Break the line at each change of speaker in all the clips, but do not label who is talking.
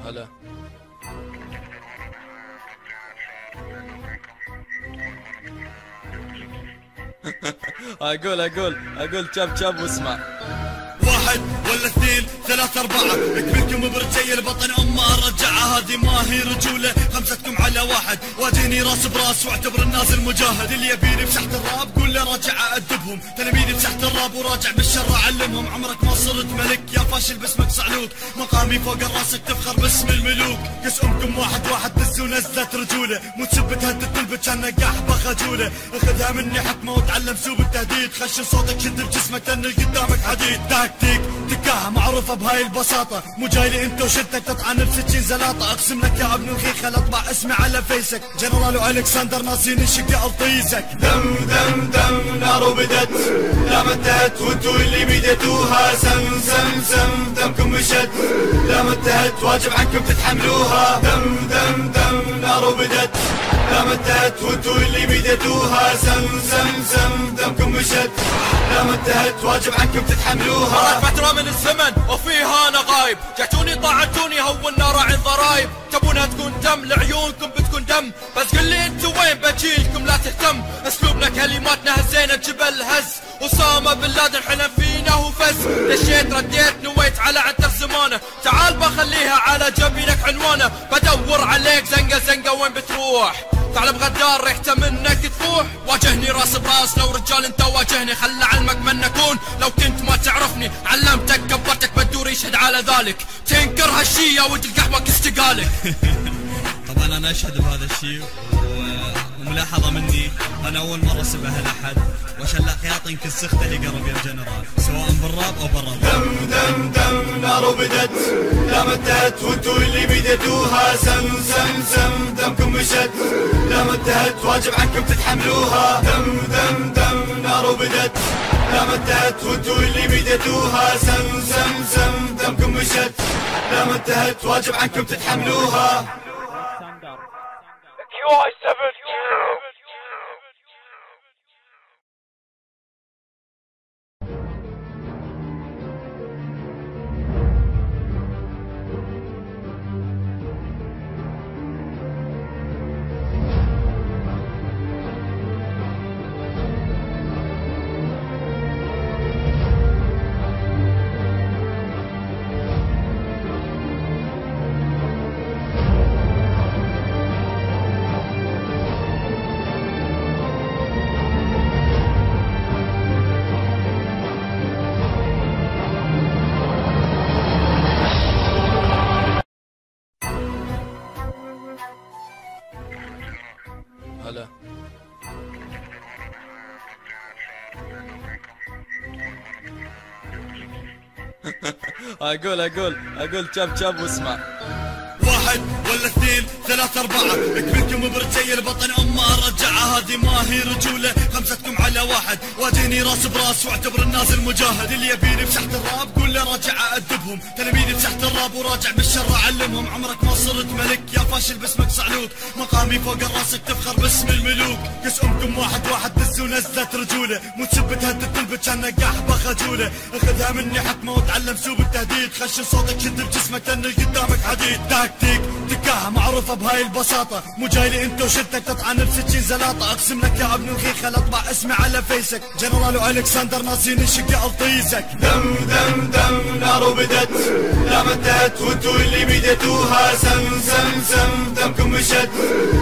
هلا. اقول شاب شاب واسمع.
واحد ولا اثنين ثلاثة أربعة، اكملكم برجي البطن أما أرجعها، هذه ما هي رجولة، خمستكم على واحد، واجهني راس براس واعتبر النازل مجاهد، اللي يبيني بساحة الراب قول له راجع أدبهم، تلاميذي بساحة الراب وراجع بالشر أعلمهم، عمرك ما صرت ملك يا فاشل باسمك صعلوك، مقامي فوق راسك تفخر باسم الملوك، كس أمكم واحد واحد دز ونزلت رجولة، مو تسب تهدد تلبس كأنك قحبة خجولة، اخذها مني حكمة وتعلم سوب التهديد، خشن صوتك شد بجسمك لأن قدامك حديد، تكتيك تكاها معروفة بهاي البساطة، مو جاي لي انت وشدتك تطعن بسكين زلاطة، اقسم لك يا ابن الخيخة اطبع اسمي على فيسك، جنرال والكسندر ناسين الشق الطيسك، دم دم دم نار وبدت، لا ما انتهت وانتو اللي بيدتوها، سم سم سم دمكم مشت، لا ما انتهت واجب عنكم تتحملوها، دم دم دم نار وبدت، لا ما انتهت وانتو اللي بيدتوها، سم سم سم دمكم مشت، لا ما انتهت واجب عنكم تتحملوها.
مرت فترة من الزمن وفيها انا غايب، جعتوني طاعتوني هونا راعي الضرايب، تبونها تكون دم لعيونكم بتكون دم، بس قل لي انتو وين بجيلكم لا تهتم، اسلوبنا كلماتنا هزينا الجبل هز، اسامة بن لادن حلم فينا وفز، دشيت رديت نويت على عنتر زمانه، تعال بخليها على جبينك عنوانه، بدور عليك زنقة زنقة وين بتروح، ثعلب غدار ريحته منك تفوح، واجهني راس براس لو رجال انت واجهني، خل علمك من اكون لو كنت ما تعرفني، علمتك كبرتك بدور يشهد على ذلك، تنكر هالشي يا ولد القحوة استقالك.
طبعا انا اشهد بهذا الشيء، وملاحظة مني انا اول مرة اسبها لاحد، واشلق خياطي يمكن سخته اللي قرب يا جنرال، سواء بالراب او برا. دم دم دم نار وبدت، لا ما انتهت وانتو اللي بيدتوها، سم سم سم دمكم مشت، لا ما انتهت واجب عنكم تتحملوها، دم دم دم نار وبدت، لا ما انتهت وانتو اللي بيدتوها، سم سم سم دمكم مشت، لا ما انتهت واجب عنكم تتحملوها.
هلا. اقول شاب شاب واسمع. واحد ولا اثنين ثلاثة أربعة، اكملكم برجي البطن أما أرجعها، هذه ما هي رجولة، خمستكم على واحد، واجهني راس براس واعتبر النازل مجاهد، اللي يبيني بساحة الراب قول له راجع أدبهم، تلاميذي بساحة الراب وراجع بالشر أعلمهم، عمرك ما صرت ملك يا فاشل باسمك صعلوك، مقامي فوق راسك تفخر باسم الملوك، كس أمكم واحد واحد دز ونزلت رجولة، مو تسب تهدد تلبس كأنك قحبة خجولة، اخذها مني حكمة وتعلم سوب التهديد، خشن صوتك شد بجسمك لأن قدامك حديد، تكتيك تكاها معروفة بهاي البساطة، مو جاي لي انت وشدتك تطعن بسكين زلاطة، اقسم لك يا ابن الخيخة اطبع اسمي على فيسك، جنرال والكسندر ناسين الشق الطيسك، دم دم دم نار وبدت، لا ما انتهت وانتو اللي بيدتوها، سم سم سم دمكم مشت،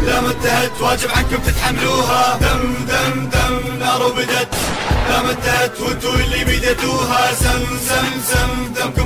لا ما انتهت واجب عنكم تتحملوها، دم دم دم نار وبدت، لا ما انتهت وانتو اللي بيدتوها، سم سم سم دمكم